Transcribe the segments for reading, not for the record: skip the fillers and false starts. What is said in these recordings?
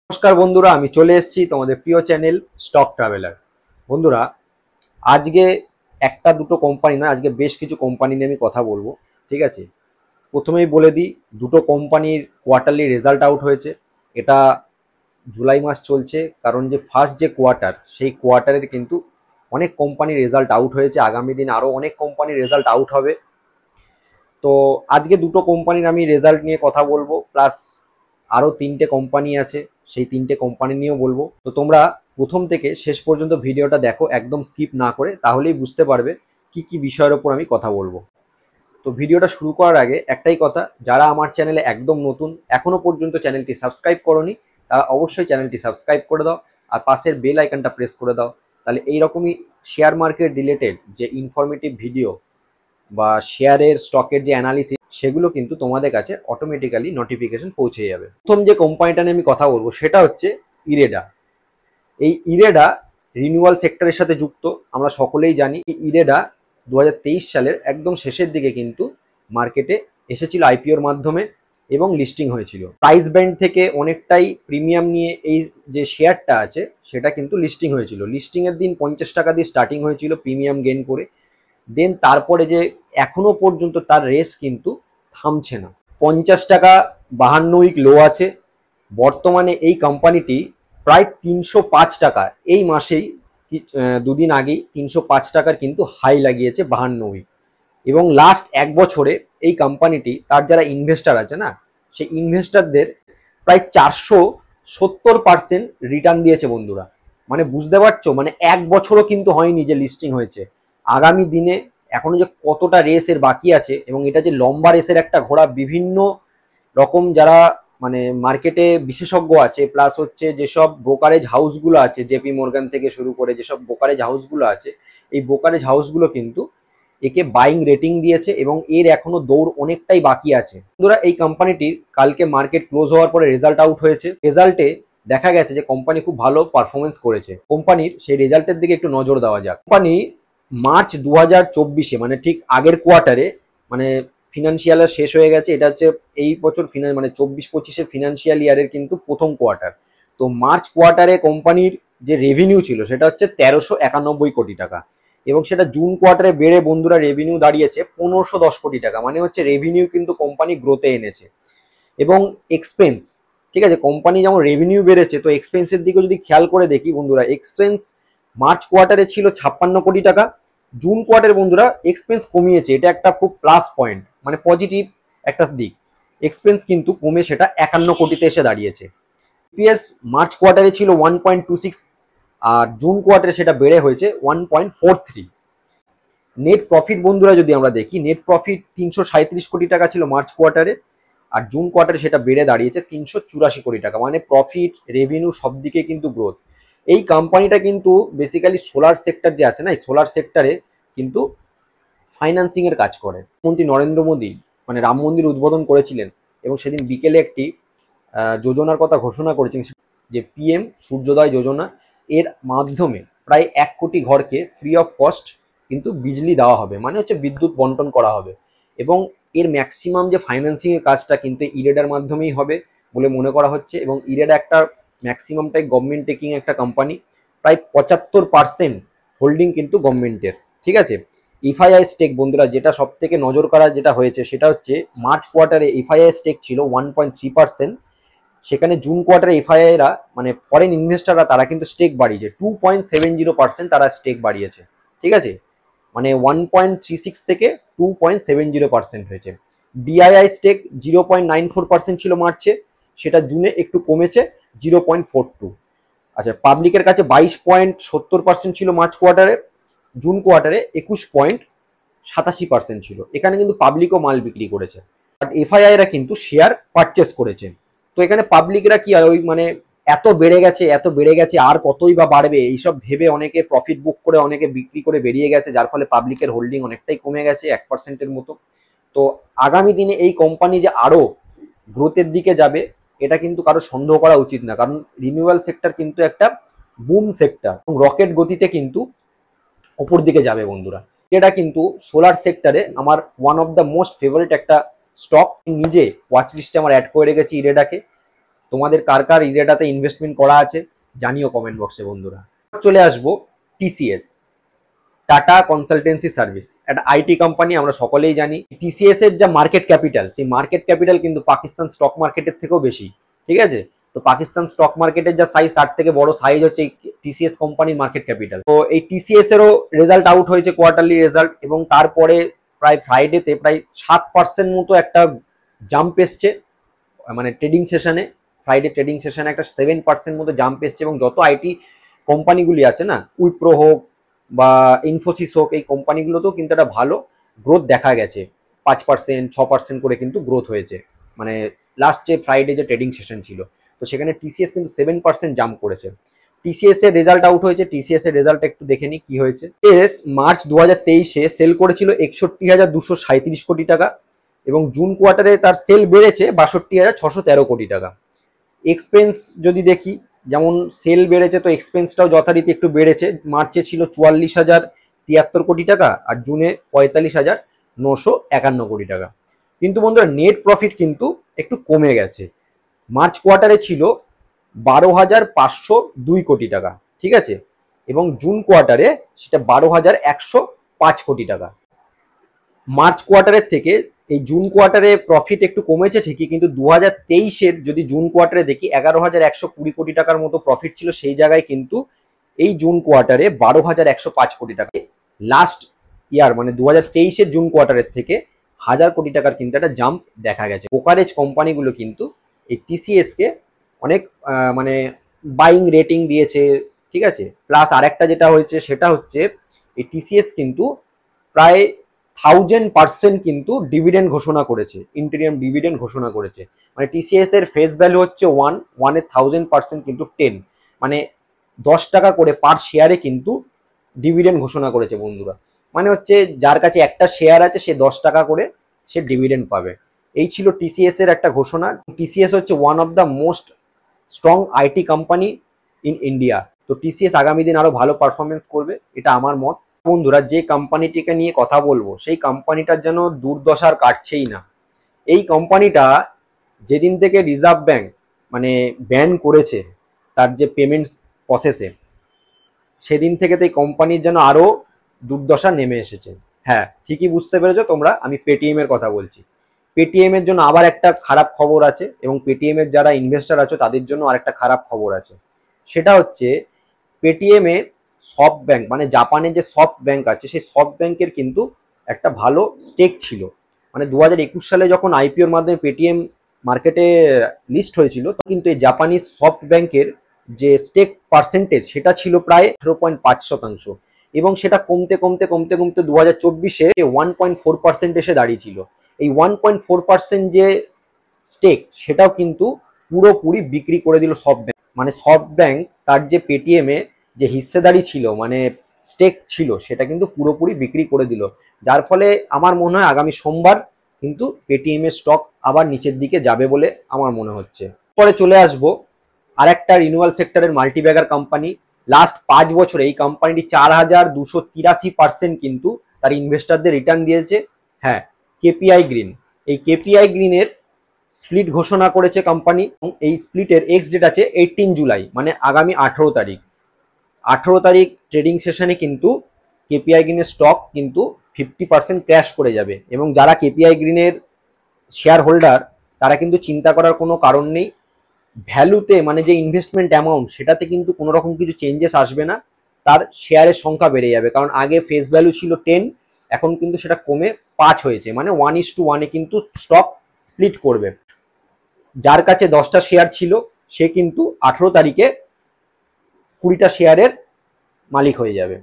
নমস্কার বন্ধুরা, আমি চলে এসেছি তোমাদের প্রিয় চ্যানেল স্টক ট্রাভেলার। বন্ধুরা, আজকে একটা দুটো কোম্পানি না, আজকে বেশ কিছু কোম্পানি নিয়ে আমি কথা বলবো। ঠিক আছে, প্রথমেই বলে দিই, দুটো কোম্পানির কোয়ার্টারলি রেজাল্ট আউট হয়েছে। এটা জুলাই মাস চলছে, কারণ যে ফার্স্ট যে কোয়ার্টার, সেই কোয়ার্টারের কিন্তু অনেক কোম্পানির রেজাল্ট আউট হয়েছে। আগামী দিন আরও অনেক কোম্পানির রেজাল্ট আউট হবে। তো আজকে দুটো কোম্পানির আমি রেজাল্ট নিয়ে কথা বলবো, প্লাস আরও তিনটে কোম্পানি আছে, সেই তিনটে কোম্পানি নিয়েও বলবো। তো তোমরা প্রথম থেকে শেষ পর্যন্ত ভিডিওটা দেখো, একদম স্কিপ না করে, তাহলেই বুঝতে পারবে কি কি বিষয়ের ওপর আমি কথা বলবো। তো ভিডিওটা শুরু করার আগে একটাই কথা, যারা আমার চ্যানেলে একদম নতুন, এখনো পর্যন্ত চ্যানেলটি সাবস্ক্রাইব করোনি, তারা অবশ্যই চ্যানেলটি সাবস্ক্রাইব করে দাও আর পাশের বেল আইকনটা প্রেস করে দাও। তাহলে এইরকমই শেয়ার মার্কেট রিলেটেড যে ইনফরমেটিভ ভিডিও বা শেয়ারের স্টকের যে অ্যানালিসিস, সেগুলো কিন্তু তোমাদের কাছে অটোমেটিক্যালি নোটিফিকেশন পৌঁছে যাবে। প্রথম যে কোম্পানিটা নিয়ে আমি কথা বলবো সেটা হচ্ছে ইরেডা। এই ইরেডা রিনিউয়াল সেক্টরের সাথে যুক্ত। আমরা সকলেই জানি ইরেডা 2023 সালের একদম শেষের দিকে কিন্তু মার্কেটে এসেছিল আইপিওর মাধ্যমে এবং লিস্টিং হয়েছিল। প্রাইস ব্যান্ড থেকে অনেকটাই প্রিমিয়াম নিয়ে এই যে শেয়ারটা আছে সেটা কিন্তু লিস্টিং হয়েছিল। লিস্টিংয়ের দিন 50 টাকা দিয়ে স্টার্টিং হয়েছিল প্রিমিয়াম গেইন করে। দেন তারপরে যে এখনো পর্যন্ত তার রেস কিন্তু থামছে না। 50 টাকা 52 উইক লো আছে। বর্তমানে এই কোম্পানিটি প্রায় 305 টাকা, এই মাসেই দুদিন আগেই 305 টাকার কিন্তু হাই লাগিয়েছে 52 উইক। এবং লাস্ট এক বছরে এই কোম্পানিটি তার যারা ইনভেস্টার আছে না, সেই ইনভেস্টারদের প্রায় 470% রিটার্ন দিয়েছে বন্ধুরা। মানে বুঝতে পারছো, মানে এক বছরও কিন্তু হয়নি যে লিস্টিং হয়েছে। আগামী দিনে এখনো যে কতটা রেসের বাকি আছে, এবং এটা যে লম্বা রেসের একটা ঘোড়া, বিভিন্ন রকম যারা মানে মার্কেটে বিশেষজ্ঞ আছে, প্লাস হচ্ছে যেসব ব্রোকারেজ হাউসগুলো আছে, জেপি মর্গান থেকে শুরু করে যেসব ব্রোকারেজ হাউসগুলো আছে, এই ব্রোকারেজ হাউসগুলো কিন্তু একে বাইং রেটিং দিয়েছে এবং এর এখনো দৌড় অনেকটাই বাকি আছে। বন্ধুরা, এই কোম্পানিটির কালকে মার্কেট ক্লোজ হওয়ার পরে রেজাল্ট আউট হয়েছে। রেজাল্টে দেখা গেছে যে কোম্পানি খুব ভালো পারফরমেন্স করেছে। কোম্পানির সেই রেজাল্টের দিকে একটু নজর দেওয়া যাক। কোম্পানি মার্চ 2024-এ, মানে ঠিক আগের কোয়ার্টারে, মানে ফিনান্সিয়াল শেষ হয়ে গেছে, এটা হচ্ছে এই বছর মানে 24-25-এর ফিনান্সিয়াল ইয়ারের কিন্তু প্রথম কোয়ার্টার। তো মার্চ কোয়ার্টারে কোম্পানির যে রেভিনিউ ছিল সেটা হচ্ছে 1391 কোটি টাকা, এবং সেটা জুন কোয়ার্টারে বেড়ে বন্ধুরা রেভিনিউ দাঁড়িয়েছে 1510 কোটি টাকা। মানে হচ্ছে রেভিনিউ কিন্তু কোম্পানি গ্রোথে এনেছে। এবং এক্সপেন্স, ঠিক আছে, কোম্পানি যেমন রেভিনিউ বেড়েছে, তো এক্সপেন্সের দিকে যদি খেয়াল করে দেখি বন্ধুরা, এক্সপেন্স মার্চ কোয়ার্টারে ছিল 56 কোটি টাকা, জুন কোয়ার্টারে বন্ধুরা এক্সপেন্স কমিয়েছে। এটা একটা খুব প্লাস পয়েন্ট, মানে পজিটিভ একটা দিক। এক্সপেন্স কিন্তু কমে সেটা 51 কোটিতে এসে দাঁড়িয়েছে। ইপিএস মার্চ কোয়ার্টারে ছিল 1.26, আর জুন কোয়ার্টারে সেটা বেড়ে হয়েছে 1.43। নেট প্রফিট বন্ধুরা যদি আমরা দেখি, নেট প্রফিট 337 কোটি টাকা ছিল মার্চ কোয়ার্টারে, আর জুন কোয়ার্টারে সেটা বেড়ে দাঁড়িয়েছে 384 কোটি টাকা। মানে প্রফিট, রেভিনিউ সব দিকে কিন্তু গ্রোথ। এই কোম্পানিটা কিন্তু বেসিক্যালি সোলার সেক্টর যে আছে না, এই সোলার সেক্টরে কিন্তু ফাইন্যান্সিং এর কাজ করে। মন্ত্রী নরেন্দ্র মোদী মানে রাম মন্দির উদ্বোধন করেছিলেন, এবং সেদিন বিকেলে একটি যোজনার কথা ঘোষণা করেছেন, যে পিএম সূর্যোদয় যোজনা। এর মাধ্যমে প্রায় 1 কোটি ঘরকে ফ্রি অফ কস্ট কিন্তু বিজলি দেওয়া হবে, মানে হচ্ছে বিদ্যুৎ বন্টন করা হবে। এবং এর ম্যাক্সিমাম যে ফাইন্যান্সিং এর কাজটা কিন্তু ইরেডার মাধ্যমেই হবে বলে মনে করা হচ্ছে। এবং ইরেডা একটা ম্যাক্সিমামটাই গভর্নমেন্ট টেকিং একটা কোম্পানি, প্রায় 75% হোল্ডিং কিন্তু গভর্নমেন্টের। ঠিক আছে, এফআইআই স্টেক বন্ধুরা, যেটা সব থেকে নজর করা যেটা হয়েছে সেটা হচ্ছে মার্চ কোয়ার্টারে এফআইআই স্টেক ছিল 1.3%, সেখানে জুন কোয়ার্টারে এফআইআইরা মানে ফরেন ইনভেস্টাররা তারা কিন্তু স্টেক বাড়িয়েছে 2.70%, তারা স্টেক বাড়িয়েছে। ঠিক আছে, মানে 1.36 থেকে 2.70% হয়েছে। ডিআইআই স্টেক 0.94% ছিল মার্চে, সেটা জুনে একটু কমেছে 0.42। আচ্ছা, পাবলিকের কাছে 22.70% ছিল মার্চ কোয়ার্টারে, জুন কোয়ার্টারে 21.87% ছিল। এখানে কিন্তু পাবলিকও মাল বিক্রি করেছে, বাট এফআইআইরা কিন্তু শেয়ার পারচেস করেছে। তো এখানে পাবলিকরা কি আর ওই মানে এত বেড়ে গেছে আর কতই বা বাড়বে এইসব ভেবে অনেকে প্রফিট বুক করে অনেকে বিক্রি করে বেরিয়ে গেছে, যার ফলে পাবলিকের হোল্ডিং অনেকটাই কমে গেছে 1%-এর মতো। তো আগামী দিনে এই কোম্পানি যে আরো গ্রোথের দিকে যাবে, এটা কিন্তু কারো সন্দেহ করা উচিত না, কারণ রিনিউয়াল সেক্টর কিন্তু একটা বুম সেক্টর এবং রকেট গতিতে কিন্তু ওপর দিকে যাবে বন্ধুরা। এটা কিন্তু সোলার সেক্টরে আমার one of the most favourite একটা স্টক। নিজে ওয়াচ লিস্টে আমার অ্যাড করে রেখেছি ইরেডাকে। তোমাদের কার কার এই ডেটাতে ইনভেস্টমেন্ট করা আছে জানিও কমেন্ট বক্সে বন্ধুরা। চলে আসবো টিসিএস, টাটা কনসালটেন্সি সার্ভিস, একটা আইটি কোম্পানি, আমরা সকলেই জানি। টিসিএস এর যা মার্কেট ক্যাপিটাল, সেই মার্কেট ক্যাপিটাল কিন্তু পাকিস্তান স্টক মার্কেটের থেকেও বেশি, ঠিক আছে। তো পাকিস্তান স্টক মার্কেটের যা সাইজ, তার থেকে বড় সাইজ হচ্ছে এই টিসিএস কোম্পানির মার্কেট ক্যাপিটাল। তো এই টিসিএস এরও রেজাল্ট আউট হয়েছে, কোয়ার্টারলি রেজাল্ট, এবং তারপরে প্রায় ফ্রাইডেতে প্রায় 7% মতো একটা জাম্প এসছে, মানে ট্রেডিং সেশনে, ফ্রাইডে ট্রেডিং সেশনে একটা 7% মতো জাম্প এসছে। এবং যত আইটি কোম্পানিগুলি আছে না, উইপ্রো হোক বা ইনফোসিস হোক, এই কোম্পানিগুলোতেও কিন্তু একটা ভালো গ্রোথ দেখা গেছে, 5%, 6% করে কিন্তু গ্রোথ হয়েছে, মানে লাস্ট যে ফ্রাইডে যে ট্রেডিং সেশন ছিল। তো সেখানে টিসিএস কিন্তু 7% জাম্প করেছে। টিসিএস এর রেজাল্ট আউট হয়েছে, টিসিএস এর রেজাল্ট একটু দেখে নিই কি হয়েছে। এস মার্চ 2023-এ সেল করেছিল 61,237 কোটি টাকা, এবং জুন কোয়ার্টারে তার সেল বেড়েছে 62,613 কোটি টাকা। এক্সপেন্স যদি দেখি, যেমন সেল বেড়েছে তো এক্সপেন্সটাও যথারীতি একটু বেড়েছে। মার্চে ছিল 44,073 কোটি টাকা, আর জুনে 45,951 কোটি টাকা। কিন্তু বন্ধুরা নেট প্রফিট কিন্তু একটু কমে গেছে। মার্চ কোয়ার্টারে ছিল 12,502 কোটি টাকা, ঠিক আছে, এবং জুন কোয়ার্টারে সেটা 12,105 কোটি টাকা। মার্চ কোয়ার্টারের থেকে এই জুন কোয়ার্টারে প্রফিট একটু কমেছে ঠিকই, কিন্তু 2023-এর যদি জুন কোয়ার্টারে দেখি 11,120 কোটি টাকার মতো প্রফিট ছিল, সেই জায়গায় কিন্তু এই জুন কোয়ার্টারে 12,105 কোটি টাকা। লাস্ট ইয়ার মানে 2023-এর জুন কোয়ার্টারের থেকে 1,000 কোটি টাকার কিন্তু একটা জাম্প দেখা গেছে। ব্রোকারেজ কোম্পানিগুলো কিন্তু এই টিসিএসকে অনেক মানে বাইং রেটিং দিয়েছে, ঠিক আছে। প্লাস আরেকটা যেটা হয়েছে সেটা হচ্ছে এই টিসিএস কিন্তু প্রায় 1000% কিন্তু ডিভিডেন্ড ঘোষণা করেছে, ইন্টিরিয়াম ডিভিডেন্ড ঘোষণা করেছে। মানে টিসিএস এর ফেস ভ্যালু হচ্ছে 1 এর 1000% কিন্তু 10, মানে 10 টাকা করে পার শেয়ারে কিন্তু ডিভিডেন্ড ঘোষণা করেছে বন্ধুরা। মানে হচ্ছে যার কাছে একটা শেয়ার আছে সে 10 টাকা করে সে ডিভিডেন্ড পাবে। এই ছিল টিসিএস এর একটা ঘোষণা। টিসিএস হচ্ছে one of the most strong IT company in India. তো টিসিএস আগামী দিন আরো ভালো পারফরমেন্স করবে, এটা আমার মত। বন্ধুরা যে কোম্পানিটিকে নিয়ে কথা বলবো সেই কোম্পানিটার যেন দুর্দশার কাটছেই না। এই কোম্পানিটা যেদিন থেকে রিজার্ভ ব্যাংক মানে ব্যান করেছে তার যে পেমেন্টস প্রসেসে, সেদিন থেকে তো এই কোম্পানির যেন আরো দুর্দশা নেমে এসেছে। হ্যাঁ, ঠিকই বুঝতে পেরেছো তোমরা, আমি পেটিএম এর কথা বলছি। পেটিএম এর জন্য আবার একটা খারাপ খবর আছে, এবং পেটিএম এর যারা ইনভেস্টর আছে তাদের জন্য আরেকটা খারাপ খবর আছে। সেটা হচ্ছে পেটিএম এ সফট ব্যাংক, মানে জাপানের যে সফট ব্যাংক আছে, সেই সফট ব্যাংকের কিন্তু একটা ভালো স্টেক ছিল। মানে 2021 সালে যখন আইপিওর মাধ্যমে পেটিএম মার্কেটে লিস্ট হয়েছিল, কিন্তু এই জাপানিজ সফট ব্যাংকের যে স্টেক পার্সেন্টেজ সেটা ছিল প্রায় 18.5%, এবং সেটা কমতে কমতে কমতে কমতে 2024-এ 1.4% এসে দাঁড়িয়েছিল। এই 1.4% যে স্টেক সেটাও কিন্তু পুরোপুরি বিক্রি করে দিল সফট ব্যাংক। মানে সফট ব্যাংক তার যে পেটিএম এ যে হিস্সেদারি ছিল, মানে স্টেক ছিল, সেটা কিন্তু পুরোপুরি বিক্রি করে দিল। যার ফলে আমার মনে হয় আগামী সোমবার কিন্তু পেটিএম এর স্টক আবার নিচের দিকে যাবে বলে আমার মনে হচ্ছে। পরে চলে আসবো আর একটা রিনিউয়াল সেক্টরের মাল্টিব্যাগার কোম্পানি। লাস্ট 5 বছরে এই কোম্পানিটি 4,283% কিন্তু তার ইনভেস্টারদের রিটার্ন দিয়েছে। হ্যাঁ, কেপিআই গ্রিন, এই কেপিআই গ্রিনের স্প্লিট ঘোষণা করেছে কোম্পানি। এই স্প্লিটের এক্স ডেট আছে 18 জুলাই, মানে আগামী 18 তারিখ। 18 তারিখ ট্রেডিং সেশনে কিন্তু কেপিআই গ্রিনের স্টক কিন্তু 50% ক্র্যাশ করে যাবে, এবং যারা কেপিআই গ্রিনের শেয়ার হোল্ডার তারা কিন্তু চিন্তা করার কোনো কারণ নেই। ভ্যালুতে মানে যে ইনভেস্টমেন্ট অ্যামাউন্ট সেটাতে কিন্তু কোনো রকম কিছু চেঞ্জেস আসবে না, তার শেয়ারের সংখ্যা বেড়ে যাবে। কারণ আগে ফেস ভ্যালু ছিল 10, এখন কিন্তু সেটা কমে 5 হয়েছে, মানে 1:1-এ কিন্তু স্টক স্প্লিট করবে। যার কাছে 10টা শেয়ার ছিল সে কিন্তু 18 তারিখে 20টা শেয়ারের মালিক হয়ে যাবে।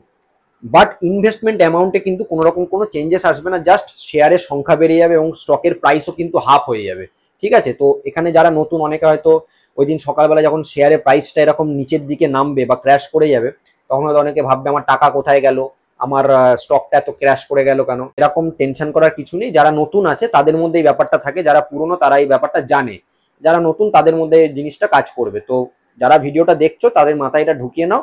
বাট ইনভেস্টমেন্ট অ্যামাউন্টে কিন্তু কোনো রকম কোনো চেঞ্জেস আসবে না, জাস্ট শেয়ারের সংখ্যা বেড়ে যাবে এবং স্টকের প্রাইসও কিন্তু হাফ হয়ে যাবে, ঠিক আছে। তো এখানে যারা নতুন, অনেকে হয়তো ওই দিন সকালবেলা যখন শেয়ারের প্রাইসটা এরকম নিচের দিকে নামবে বা ক্র্যাশ করে যাবে, তখন হয়তো অনেকে ভাববে আমার টাকা কোথায় গেল, আমার স্টকটা এত ক্র্যাশ করে গেল কেন। এরকম টেনশন করার কিছু নেই। যারা নতুন আছে তাদের মধ্যে এই ব্যাপারটা থাকে, যারা পুরনো তারা এই ব্যাপারটা জানে, যারা নতুন তাদের মধ্যে জিনিসটা কাজ করবে। তো যারা ভিডিওটা দেখছো তাদের মাথায় এটা ঢুকিয়ে নাও।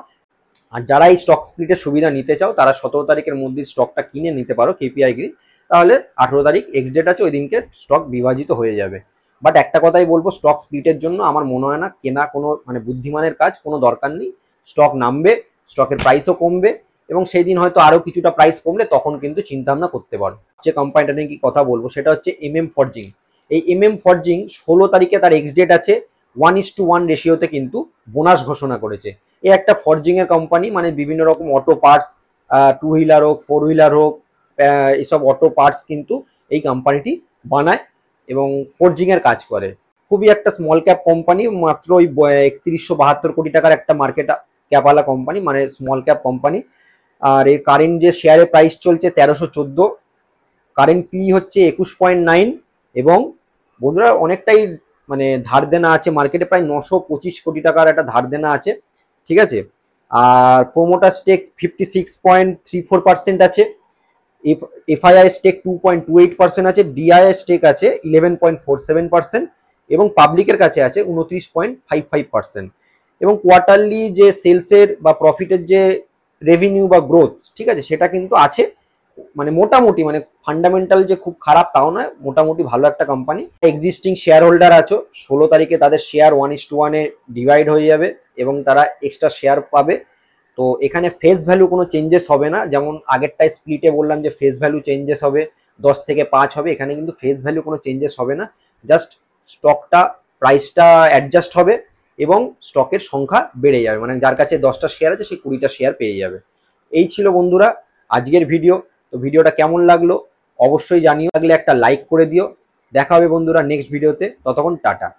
আর যারা এই স্টক স্প্লিটের সুবিধা নিতে চাও তারা 17 তারিখের মধ্যে স্টকটা কিনে নিতে পারো কেপিআই গ্রিন। তাহলে 18 তারিখ এক্স ডেট আছে, ওই দিনকে স্টক বিভাজিত হয়ে যাবে। বাট একটা কথাই বলবো, স্টক স্প্লিটের জন্য আমার মনে হয় না কেনা কোনো মানে বুদ্ধিমানের কাজ, কোনো দরকার নেই। স্টক নামবে, স্টকের প্রাইসও কমবে, এবং সেই দিন হয়তো আরও কিছুটা প্রাইস কমলে তখন কিন্তু চিন্তা ভাবনা করতে পারো। যে কোম্পানিটা নিয়ে কি কথা বলবো সেটা হচ্ছে ফরজিং। এই ফরজিং 16 তারিখে তার এক্স ডেট আছে, 1:1 রেশিওতে কিন্তু বোনাস ঘোষণা করেছে। এ একটা ফরজিং এর কোম্পানি, মানে বিভিন্ন রকম অটো পার্টস, টু হুইলার হোক, ফোর হুইলার হোক, এইসব অটো পার্টস কিন্তু এই কোম্পানিটি বানায় এবং ফরজিং এর কাজ করে। খুবই একটা স্মল ক্যাপ কোম্পানি, মাত্র ওই 3172 কোটি টাকার একটা মার্কেট ক্যাপওয়ালা কোম্পানি, মানে স্মল ক্যাপ কোম্পানি। আর এর কারেন্ট যে শেয়ারের প্রাইস চলছে 1314, কারেন্ট পি হচ্ছে 21.9, এবং বন্ধুরা অনেকটাই মানে ধার দেনা আছে মার্কেটে, প্রায় 925 কোটি টাকার একটা ধার দেনা আছে, ঠিক আছে। আর প্রোমোটার স্টেক 56.34% আছে, এফআইআই স্টেক 2.28% আছে, ডিআইআই স্টেক আছে 11.47%, এবং পাবলিকের কাছে আছে 29.55%। এবং কোয়ার্টারলি যে সেলসের বা প্রফিটের যে রেভিনিউ বা গ্রোথ, ঠিক আছে, সেটা কিন্তু আছে, মানে মোটামুটি, মানে ফান্ডামেন্টাল যে খুব খারাপ তাও নয়, মোটামুটি ভালো একটা কোম্পানি। এক্সিস্টিং শেয়ার হোল্ডার আছো, 16 তারিখে তাদের শেয়ার 1:1 ডিভাইড হয়ে যাবে এবং তারা এক্সট্রা শেয়ার পাবে। তো এখানে ফেস ভ্যালু কোনো চেঞ্জেস হবে না, যেমন আগেরটায় স্প্লিটে বললাম যে ফেস ভ্যালু চেঞ্জেস হবে, 10 থেকে 5 হবে, এখানে কিন্তু ফেস ভ্যালু কোনো চেঞ্জেস হবে না, জাস্ট স্টকটা প্রাইসটা অ্যাডজাস্ট হবে এবং স্টকের সংখ্যা বেড়ে যাবে, মানে যার কাছে 10টা শেয়ার আছে সে 20টা শেয়ার পেয়ে যাবে। এই ছিল বন্ধুরা আজকের ভিডিও। তো ভিডিওটা কেমন লাগলো অবশ্যই জানিও, লাগলে একটা লাইক করে দিও। দেখা হবে বন্ধুরা নেক্সট ভিডিওতে, ততক্ষণ টাটা।